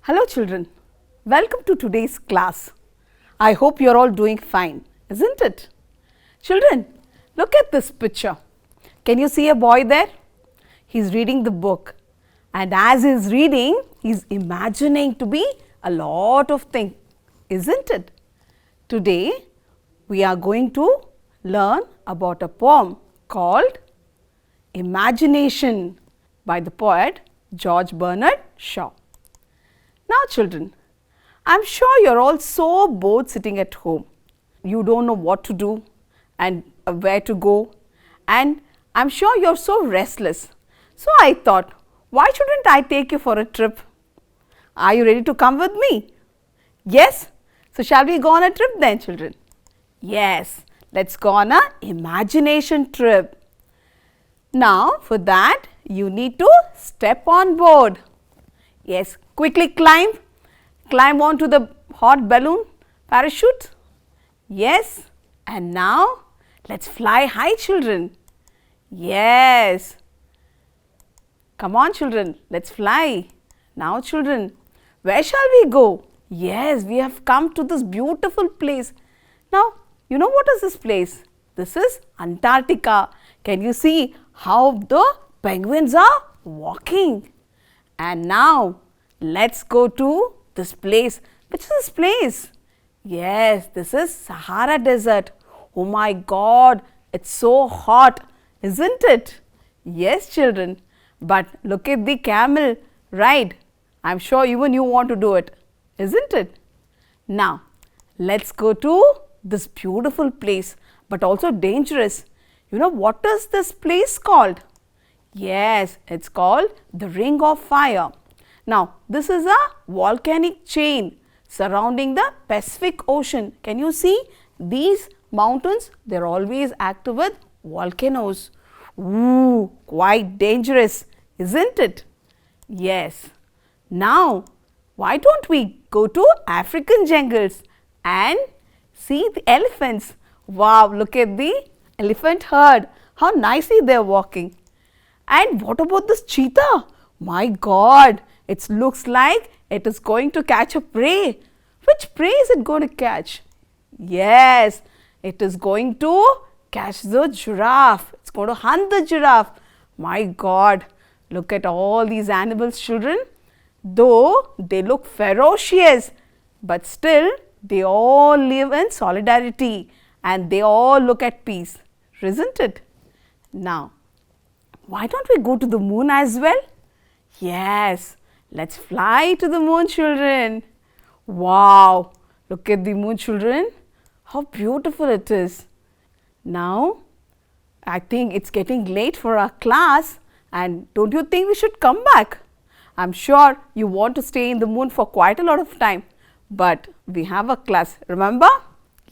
Hello children, welcome to today's class. I hope you are all doing fine, isn't it? Children, look at this picture. Can you see a boy there? He is reading the book, and as he is reading, he is imagining to be a lot of things, isn't it? Today, we are going to learn about a poem called Imagination by the poet George Bernard Shaw. Now children, I am sure you are all so bored sitting at home. You don't know what to do and where to go, and I am sure you are so restless. So I thought, why shouldn't I take you for a trip? Are you ready to come with me? Yes? So shall we go on a trip then children? Yes, let's go on a imagination trip. Now for that you need to step on board. Yes, quickly climb onto the hot balloon parachute. Yes, and now let's fly high children. Yes, come on children, let's fly. Now children, where shall we go? Yes, we have come to this beautiful place. Now, you know what is this place? This is Antarctica. Can you see how the penguins are walking? And now, let's go to this place. Which is this place? Yes, this is Sahara Desert. Oh my God, it's so hot, isn't it? Yes, children. But look at the camel ride. I'm sure even you want to do it, isn't it? Now, let's go to this beautiful place, but also dangerous. You know what is this place called? Yes, it's called the Ring of Fire. Now, this is a volcanic chain surrounding the Pacific Ocean. Can you see these mountains? They are always active with volcanoes. Ooh, quite dangerous, isn't it? Yes. Now, why don't we go to African jungles and see the elephants? Wow, look at the elephant herd. How nicely they are walking. And what about this cheetah? My God, it looks like it is going to catch a prey. Which prey is it going to catch? Yes, it is going to catch the giraffe. It's going to hunt the giraffe. My God, look at all these animals, children. Though they look ferocious, but still they all live in solidarity and they all look at peace, isn't it? Now, why don't we go to the moon as well? Yes, let's fly to the moon, children. Wow, look at the moon, children. How beautiful it is. Now, I think it's getting late for our class, and don't you think we should come back? I'm sure you want to stay in the moon for quite a lot of time, but we have a class, remember?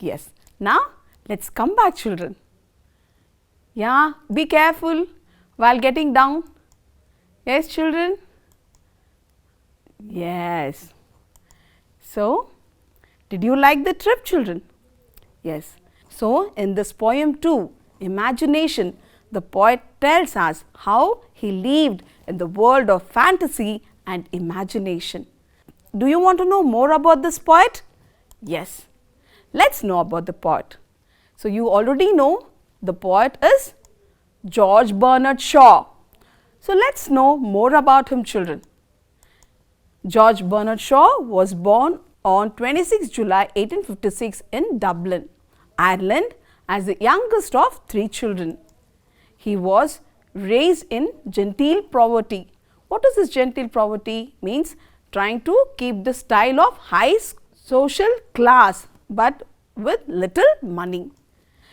Yes. Now, let's come back, children. Yeah, be careful while getting down. Yes, children? Yes. So, did you like the trip, children? Yes. So, in this poem too, Imagination, the poet tells us how he lived in the world of fantasy and imagination. Do you want to know more about this poet? Yes. Let's know about the poet. So, you already know the poet is George Bernard Shaw. So, let's know more about him, children. George Bernard Shaw was born on 26 July 1856 in Dublin, Ireland, as the youngest of 3 children. He was raised in genteel poverty. What is this genteel poverty? Means trying to keep the style of high social class but with little money.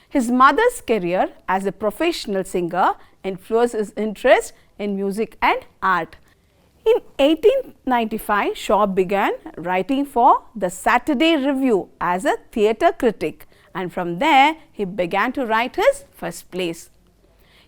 His mother's career as a professional singer influenced his interest in music and art. In 1895, Shaw began writing for the Saturday Review as a theatre critic, and from there he began to write his first plays.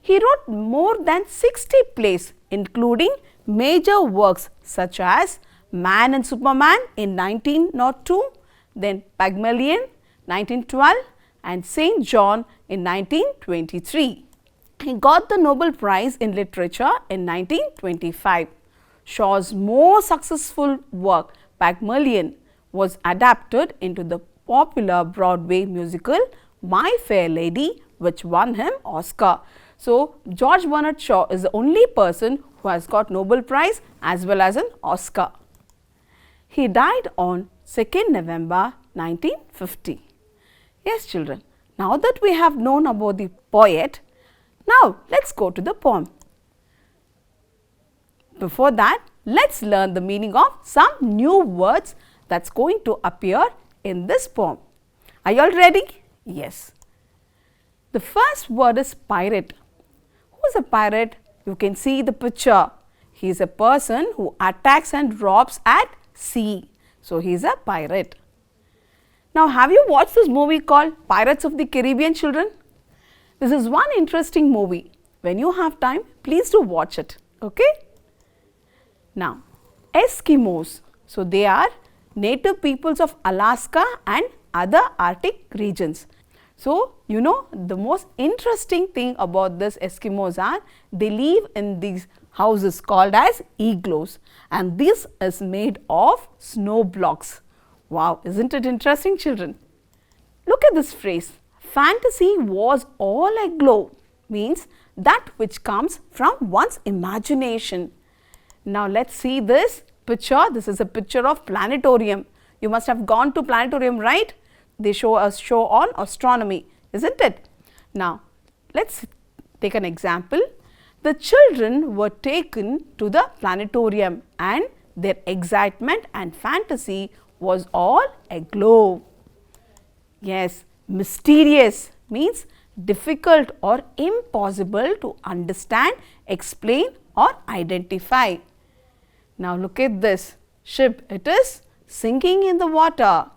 He wrote more than 60 plays, including major works such as Man and Superman in 1902, then Pygmalion 1912 and St. John in 1923. He got the Nobel Prize in Literature in 1925. Shaw's most successful work Pygmalion was adapted into the popular Broadway musical My Fair Lady, which won him Oscar. So, George Bernard Shaw is the only person who has got Nobel Prize as well as an Oscar. He died on 2nd November 1950. Yes, children, now that we have known about the poet, now let's go to the poem. Before that, let's learn the meaning of some new words that's going to appear in this poem. Are you all ready? Yes. The first word is pirate. Who is a pirate? You can see the picture. He is a person who attacks and robs at sea. So, he is a pirate. Now, have you watched this movie called Pirates of the Caribbean, children? This is one interesting movie. When you have time, please do watch it. Okay? Now, Eskimos. So, they are native peoples of Alaska and other Arctic regions. So, you know, the most interesting thing about this Eskimos are they live in these houses called as igloos, and this is made of snow blocks. Wow, isn't it interesting, children? Look at this phrase, fantasy was all aglow, means that which comes from one's imagination. Now, let's see this picture. This is a picture of planetarium. You must have gone to planetarium, right? They show a show on astronomy, isn't it? Now, let's take an example. The children were taken to the planetarium and their excitement and fantasy was all aglow. Yes, mysterious means difficult or impossible to understand, explain or identify. Now, look at this ship. It is sinking in the water.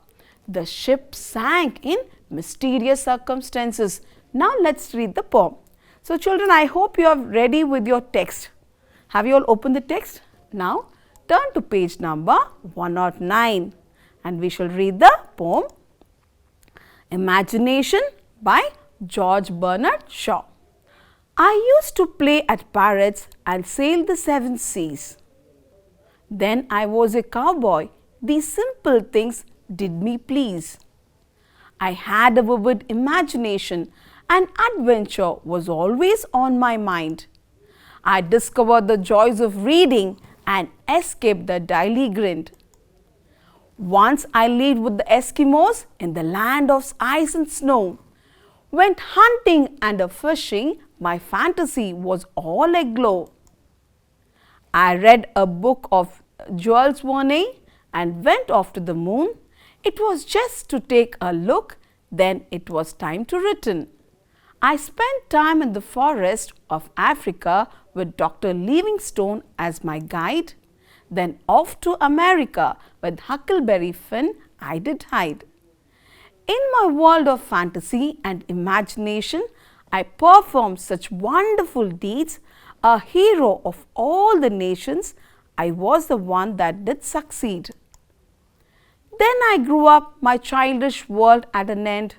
The ship sank in mysterious circumstances. Now, let's read the poem. So, children, I hope you are ready with your text. Have you all opened the text? Now, turn to page number 109 and we shall read the poem Imagination by George Bernard Shaw. I used to play at pirates and sail the seven seas. Then I was a cowboy. These simple things did me please. I had a vivid imagination and adventure was always on my mind. I discovered the joys of reading and escaped the daily grind. Once I lived with the Eskimos in the land of ice and snow. Went hunting and fishing, my fantasy was all aglow. I read a book of Jules Verne and went off to the moon. It was just to take a look, then it was time to return. I spent time in the forest of Africa with Dr. Livingstone as my guide. Then off to America with Huckleberry Finn I did hide. In my world of fantasy and imagination, I performed such wonderful deeds, a hero of all the nations, I was the one that did succeed. Then I grew up, my childish world at an end.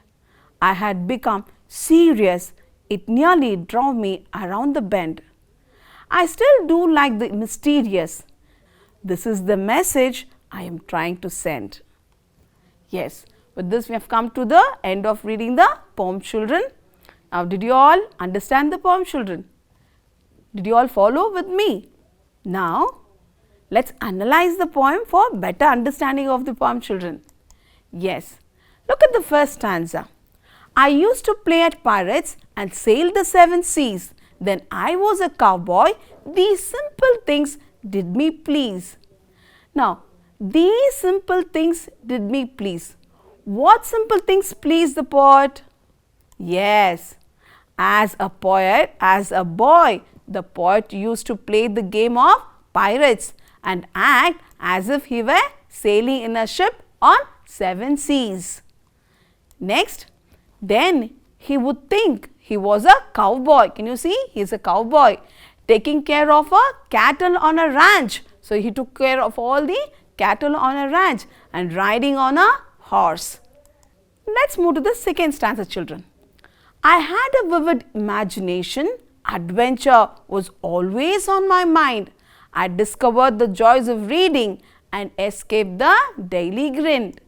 I had become serious, it nearly drove me around the bend. I still do like the mysterious. This is the message I am trying to send. Yes, with this we have come to the end of reading the poem, children. Now, did you all understand the poem, children? Did you all follow with me? Now, let's analyze the poem for better understanding of the poem, children. Yes, look at the first stanza. I used to play at pirates and sail the seven seas. Then I was a cowboy. These simple things did me please. Now, these simple things did me please. What simple things please the poet? Yes, as a poet, as a boy, the poet used to play the game of pirates and act as if he were sailing in a ship on seven seas. Next, then he would think he was a cowboy. Can you see? He is a cowboy taking care of a cattle on a ranch. So, he took care of all the cattle on a ranch and riding on a horse. Let's move to the second stanza, children. I had a vivid imagination. Adventure was always on my mind. I discovered the joys of reading and escape the daily grind.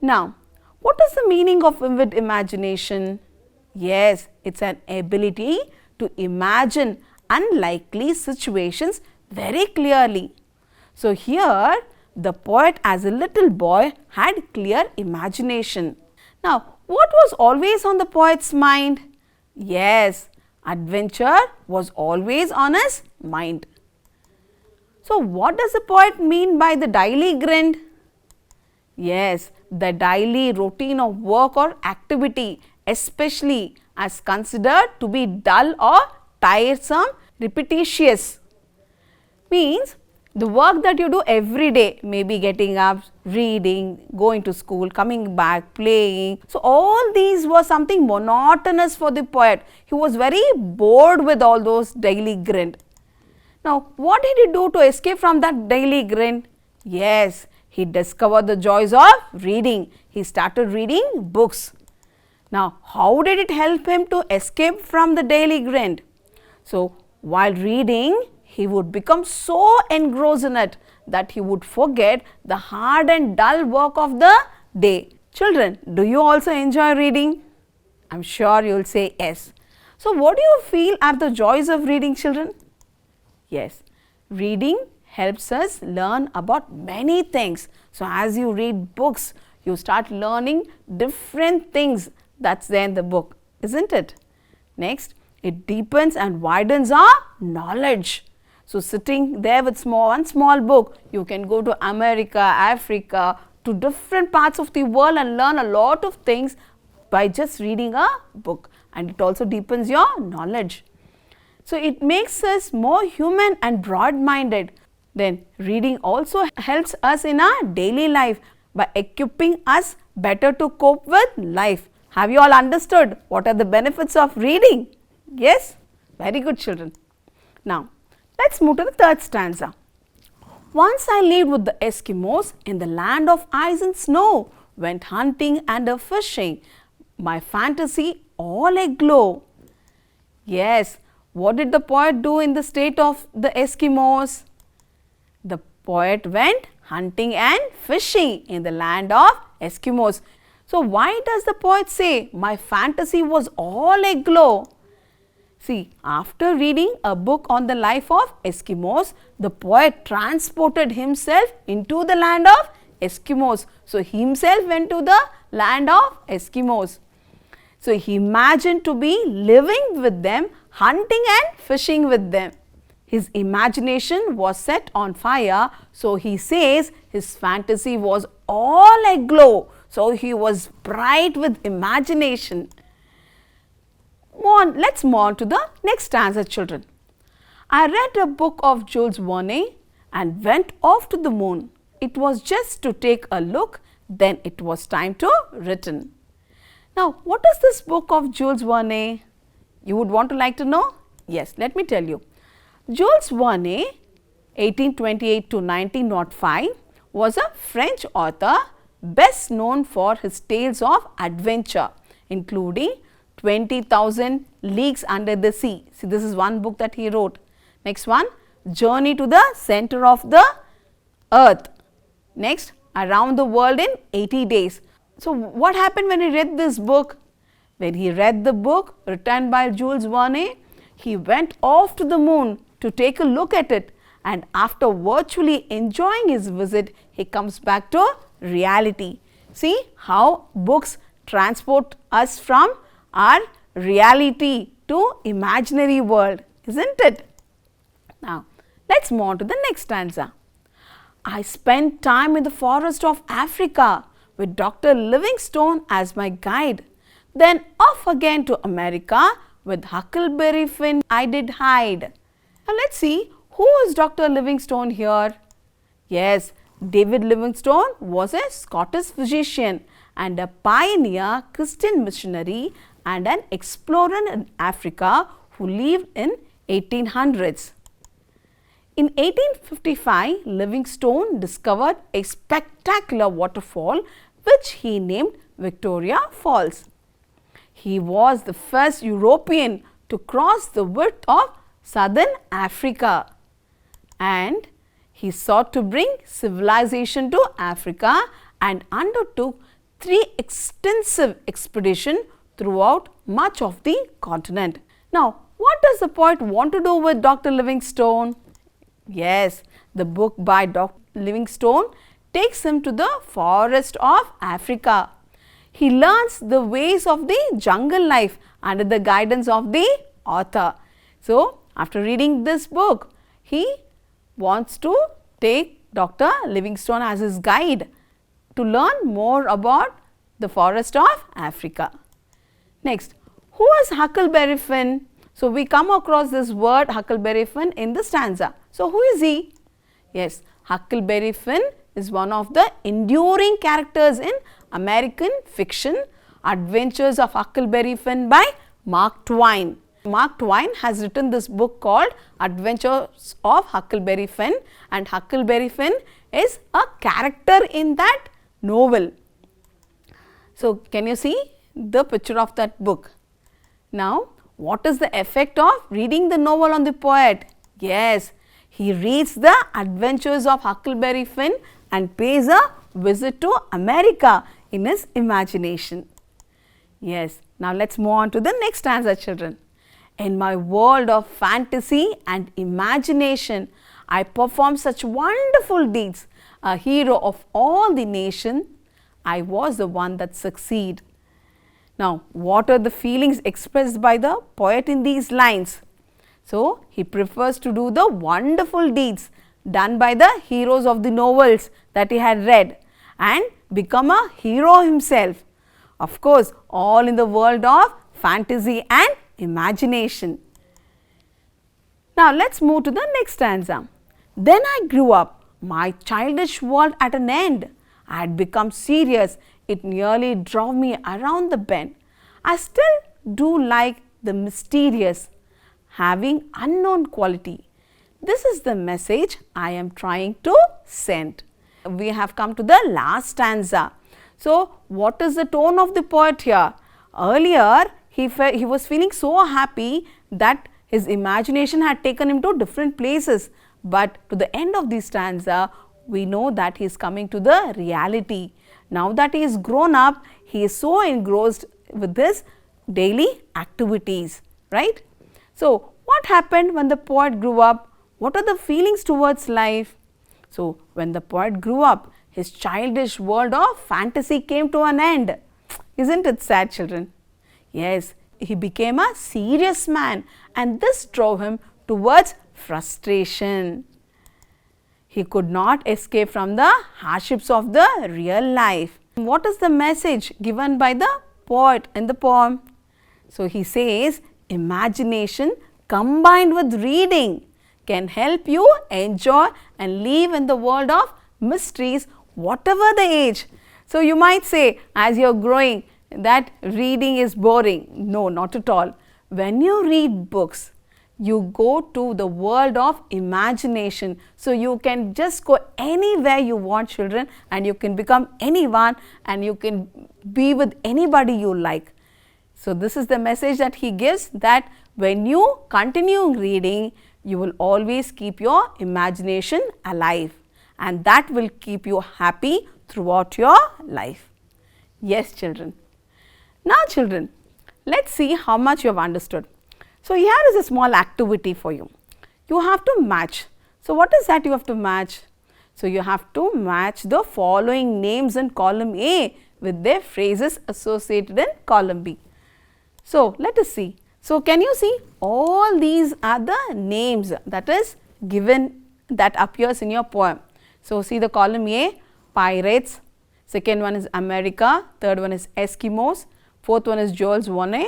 Now, what is the meaning of vivid imagination? Yes, it's an ability to imagine unlikely situations very clearly. So here the poet as a little boy had clear imagination. Now, what was always on the poet's mind? Yes, adventure was always on his mind. So, what does the poet mean by the daily grind? Yes, the daily routine of work or activity, especially as considered to be dull or tiresome, repetitious. Means the work that you do every day, maybe getting up, reading, going to school, coming back, playing. So, all these were something monotonous for the poet. He was very bored with all those daily grind. Now, what did he do to escape from that daily grind? Yes, he discovered the joys of reading. He started reading books. Now, how did it help him to escape from the daily grind? So, while reading, he would become so engrossed in it that he would forget the hard and dull work of the day. Children, do you also enjoy reading? I am sure you will say yes. So, what do you feel are the joys of reading, children? Yes, reading helps us learn about many things. So, as you read books, you start learning different things that's there in the book, isn't it? Next, it deepens and widens our knowledge. So, sitting there with one small book, you can go to America, Africa, to different parts of the world and learn a lot of things by just reading a book, and it also deepens your knowledge. So, it makes us more human and broad-minded. Then, reading also helps us in our daily life by equipping us better to cope with life. Have you all understood what are the benefits of reading? Yes? Very good, children. Now, let's move to the third stanza. Once I lived with the Eskimos in the land of ice and snow, went hunting and fishing, my fantasy all aglow. Yes, what did the poet do in the state of the Eskimos? The poet went hunting and fishing in the land of Eskimos. So, why does the poet say, my fantasy was all aglow? See, after reading a book on the life of Eskimos, the poet transported himself into the land of Eskimos. So, he himself went to the land of Eskimos. So, he imagined to be living with them, hunting and fishing with them. His imagination was set on fire, so he says his fantasy was all aglow. So, he was bright with imagination. Let's move on to the next stanza, children. I read a book of Jules Verne and went off to the moon. It was just to take a look, then it was time to return. Now, what is this book of Jules Verne? You would want to like to know? Yes, let me tell you. Jules Verne, 1828 to 1905, was a French author best known for his tales of adventure, including 20,000 Leagues Under the Sea. See, this is one book that he wrote. Next one, Journey to the Center of the Earth. Next, Around the World in 80 Days. So, what happened when he read this book? When he read the book written by Jules Verne, he went off to the moon to take a look at it, and after virtually enjoying his visit, he comes back to reality. See how books transport us from our reality to imaginary world, isn't it? Now, let's move on to the next stanza. I spent time in the forest of Africa with Dr. Livingstone as my guide. Then off again to America with Huckleberry Finn I did hide. Now, let's see who is Dr. Livingstone here. Yes, David Livingstone was a Scottish physician and a pioneer Christian missionary and an explorer in Africa who lived in 1800s. In 1855, Livingstone discovered a spectacular waterfall which he named Victoria Falls. He was the first European to cross the width of southern Africa, and He sought to bring civilization to Africa and undertook 3 extensive expeditions throughout much of the continent. Now, what does the poet want to do with Dr. Livingstone? Yes, the book by Dr. Livingstone takes him to the forest of Africa. He learns the ways of the jungle life under the guidance of the author. So, after reading this book, he wants to take Dr. Livingstone as his guide to learn more about the forest of Africa. Next, who is Huckleberry Finn? So, we come across this word Huckleberry Finn in the stanza. So, who is he? Yes, Huckleberry Finn is one of the enduring characters in American fiction, Adventures of Huckleberry Finn by Mark Twain. Mark Twain has written this book called Adventures of Huckleberry Finn, and Huckleberry Finn is a character in that novel. So, can you see the picture of that book? Now, what is the effect of reading the novel on the poet? Yes, he reads the Adventures of Huckleberry Finn and pays a visit to America in his imagination. Yes, now let us move on to the next stanza, children. In my world of fantasy and imagination, I perform such wonderful deeds. A hero of all the nation, I was the one that succeed. Now, what are the feelings expressed by the poet in these lines? So, he prefers to do the wonderful deeds done by the heroes of the novels that he had read and become a hero himself. Of course, all in the world of fantasy and imagination. Now, let us move to the next stanza. Then I grew up, my childish world at an end. I had become serious, it nearly drove me around the bend. I still do like the mysterious, having unknown quality. This is the message I am trying to send. We have come to the last stanza. So, what is the tone of the poet here? Earlier, he was feeling so happy that his imagination had taken him to different places. But to the end of the stanza, we know that he is coming to the reality. Now that he is grown up, he is so engrossed with his daily activities, right? So, what happened when the poet grew up? What are the feelings towards life? So, when the poet grew up, his childish world of fantasy came to an end. Isn't it sad, children? Yes, he became a serious man, and this drove him towards frustration. He could not escape from the hardships of the real life. What is the message given by the poet in the poem? So, he says, imagination combined with reading can help you enjoy and live in the world of mysteries, whatever the age. So, you might say, as you are growing, that reading is boring. No, not at all. When you read books, you go to the world of imagination. So, you can just go anywhere you want, children, and you can become anyone and you can be with anybody you like. So, this is the message that he gives, that when you continue reading, you will always keep your imagination alive, and that will keep you happy throughout your life. Yes, children. Now, children, let's see how much you have understood. So, here is a small activity for you. You have to match. So, what is that you have to match? So, you have to match the following names in column A with their phrases associated in column B. So, let us see. So, can you see all these are the names that is given, that appears in your poem. So, see the column A, pirates, second one is America, third one is Eskimos, fourth one is Jules Verne,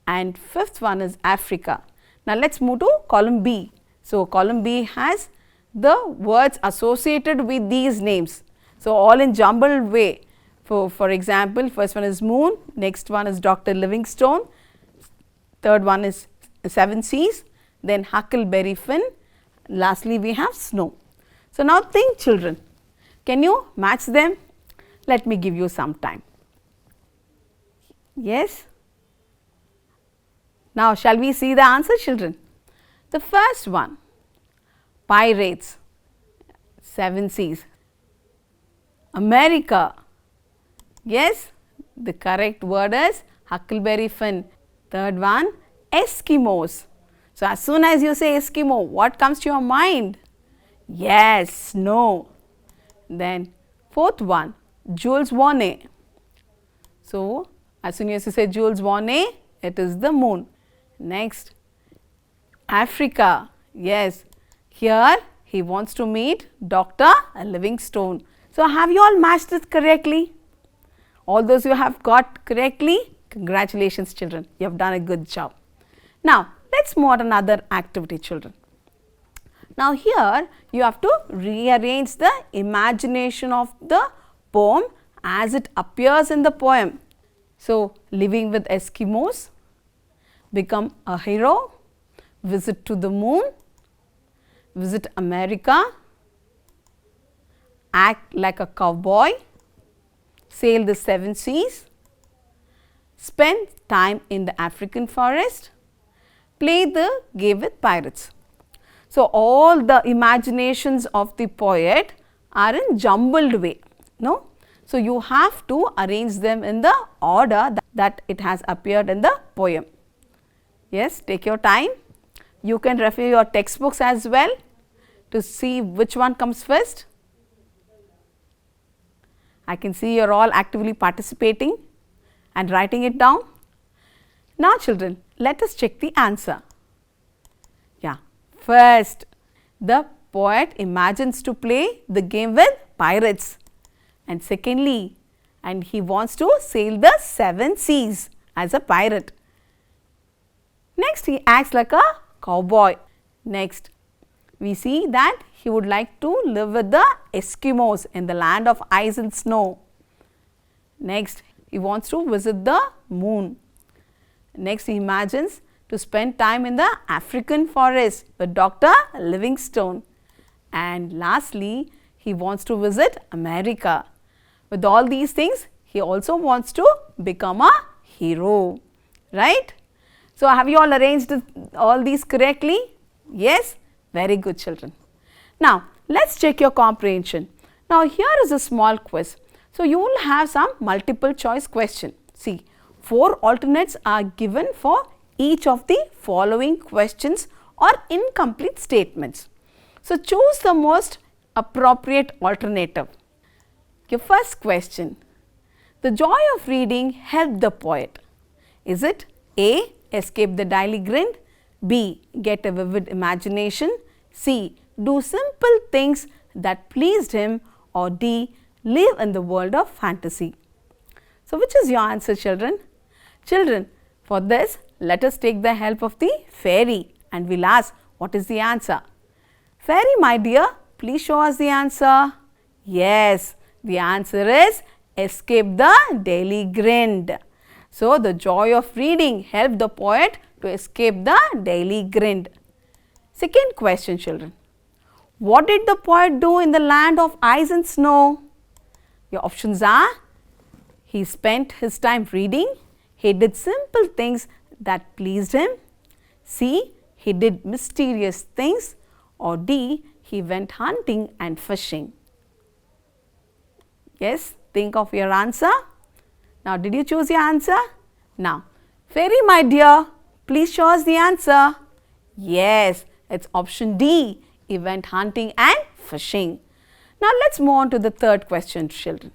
and fifth one is Africa. Now, let us move to column B. So, column B has the words associated with these names. So, all in jumbled way. For example, first one is moon, next one is Dr. Livingstone, third one is seven seas, then Huckleberry Finn, lastly we have snow. So, now think, children, can you match them? Let me give you some time. Yes? Now, shall we see the answer, children? The first one, pirates. 7 C's. America. Yes, the correct word is Huckleberry Finn. Third one, Eskimos. So, as soon as you say Eskimo, what comes to your mind? Yes, snow. Then, fourth one, Jules Verne. So, as soon as you say Jules Verne, it is the moon. Next, Africa. Yes, here he wants to meet Dr. Livingstone. So, have you all matched it correctly? All those who have got correctly, congratulations children, you have done a good job. Now, let us move on to another activity children. Now, here you have to rearrange the imagination of the poem as it appears in the poem. So, living with Eskimos, become a hero, visit to the moon, visit America, act like a cowboy, sail the 7 seas, spend time in the African forest, play the game with pirates. So, all the imaginations of the poet are in jumbled way, no? So, you have to arrange them in the order that it has appeared in the poem. Yes, take your time. You can refer your textbooks as well to see which one comes first. I can see you are all actively participating and writing it down. Now, children, let us check the answer. Yeah, first, the poet imagines to play the game with pirates, and secondly, and he wants to sail the 7 seas as a pirate. Next, he acts like a cowboy. Next, we see that he would like to live with the Eskimos in the land of ice and snow. Next, he wants to visit the moon. Next, he imagines to spend time in the African forest with Dr. Livingstone. And lastly, he wants to visit America. With all these things, he also wants to become a hero, right? So, have you all arranged all these correctly? Yes? Very good children. Now, let us check your comprehension. Now, here is a small quiz. So, you will have some multiple choice question. See, 4 alternates are given for each of the following questions or incomplete statements. So, choose the most appropriate alternative. Your first question, the joy of reading helped the poet. Is it A, escape the daily grind, B, get a vivid imagination, C, do simple things that pleased him, or D, live in the world of fantasy? So, which is your answer children? Children, for this let us take the help of the fairy and we will ask what is the answer. Fairy my dear, please show us the answer. Yes, the answer is escape the daily grind. So, the joy of reading helped the poet to escape the daily grind. Second question children, what did the poet do in the land of ice and snow? Your options are, he spent his time reading, he did simple things that pleased him, C, he did mysterious things, or D, he went hunting and fishing. Yes, think of your answer. Now, did you choose your answer? Now, fairy my dear, please show us the answer. Yes, it is option D, he went hunting and fishing. Now, let us move on to the third question children.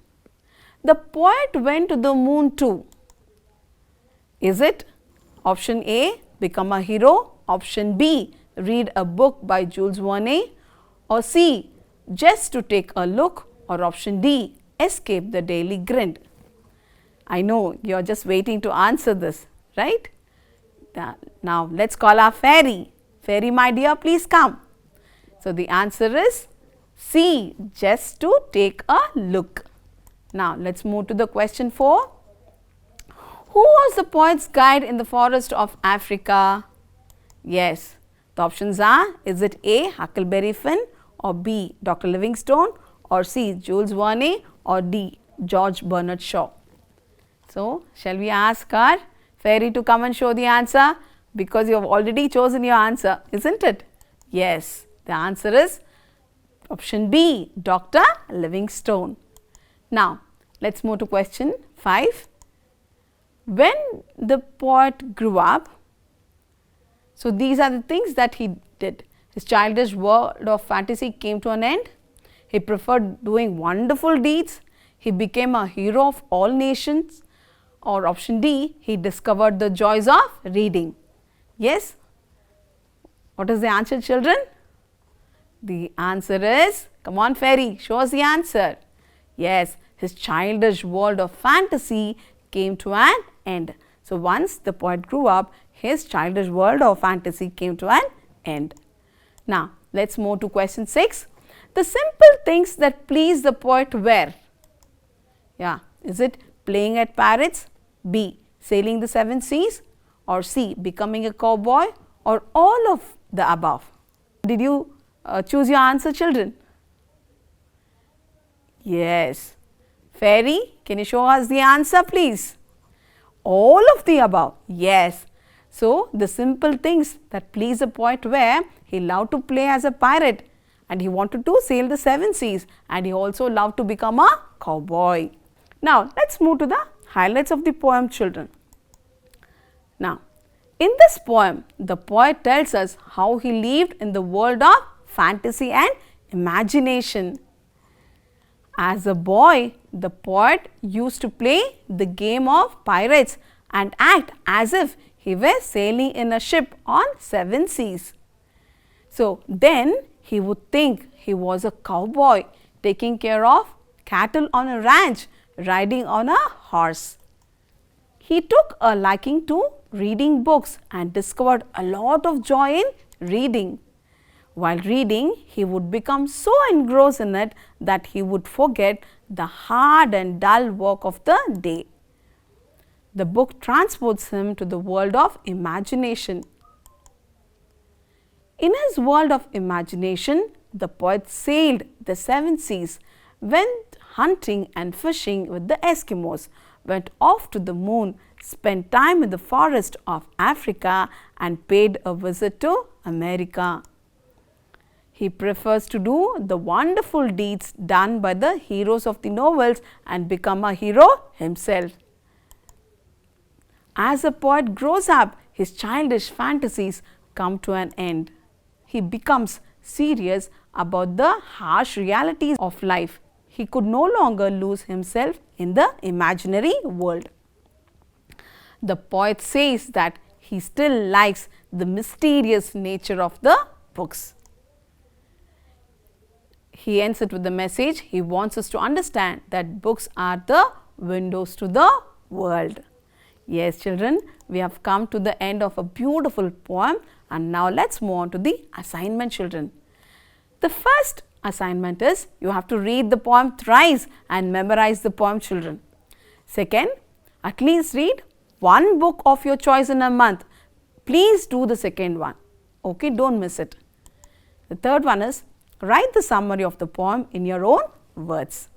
The poet went to the moon too. Is it option A, become a hero, option B, read a book by Jules Verne, or C, just to take a look, or option D, escape the daily grind? I know you are just waiting to answer this, right? Now, let us call our fairy. Fairy my dear, please come. So, the answer is C, just to take a look. Now, let us move to the question 4. Who was the poet's guide in the forest of Africa? Yes, the options are, is it A, Huckleberry Finn, or B, Dr. Livingstone, or C, Jules Verne, or D, George Bernard Shaw? So, shall we ask our fairy to come and show the answer, because you have already chosen your answer, isn't it? Yes, the answer is Option B, Dr. Livingstone. Now, let's move to question 5. When the poet grew up, so these are the things that he did. His childish world of fantasy came to an end. He preferred doing wonderful deeds. He became a hero of all nations. Or option D, he discovered the joys of reading. Yes? What is the answer, children? The answer is, come on Fairy, show us the answer. Yes, his childish world of fantasy came to an end. So, once the poet grew up, his childish world of fantasy came to an end. Now, let's move to question 6. The simple things that please the poet were. Yeah, is it playing at parrots, B, sailing the 7 seas, or C, becoming a cowboy, or all of the above? Did you choose your answer, children? Yes. Fairy, can you show us the answer, please? All of the above. Yes. So, the simple things that please the poet were, he loved to play as a pirate and he wanted to sail the 7 seas, and he also loved to become a cowboy. Now, let's move to the highlights of the poem, children. Now, in this poem, the poet tells us how he lived in the world of fantasy and imagination. As a boy, the poet used to play the game of pirates and act as if he were sailing in a ship on 7 seas. So, then he would think he was a cowboy taking care of cattle on a ranch, riding on a horse. He took a liking to reading books and discovered a lot of joy in reading. While reading, he would become so engrossed in it that he would forget the hard and dull work of the day. The book transports him to the world of imagination. In his world of imagination, the poet sailed the 7 seas, went hunting and fishing with the Eskimos, went off to the moon, spent time in the forest of Africa, and paid a visit to America. He prefers to do the wonderful deeds done by the heroes of the novels and become a hero himself. As a poet grows up, his childish fantasies come to an end. He becomes serious about the harsh realities of life. He could no longer lose himself in the imaginary world. The poet says that he still likes the mysterious nature of the books. He ends it with the message he wants us to understand that books are the windows to the world. Yes, children, we have come to the end of a beautiful poem, and now let's move on to the assignment, children. The first assignment is you have to read the poem thrice and memorize the poem, children. Second, at least read one book of your choice in a month. Please do the second one. Okay, don't miss it. The third one is write the summary of the poem in your own words.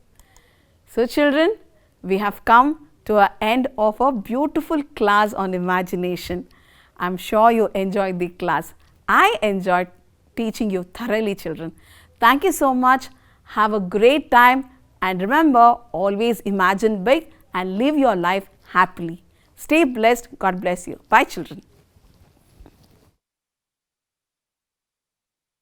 So, children, we have come to an end of a beautiful class on imagination. I am sure you enjoyed the class. I enjoyed teaching you thoroughly, children. Thank you so much. Have a great time, and remember, always imagine big and live your life happily. Stay blessed. God bless you. Bye, children.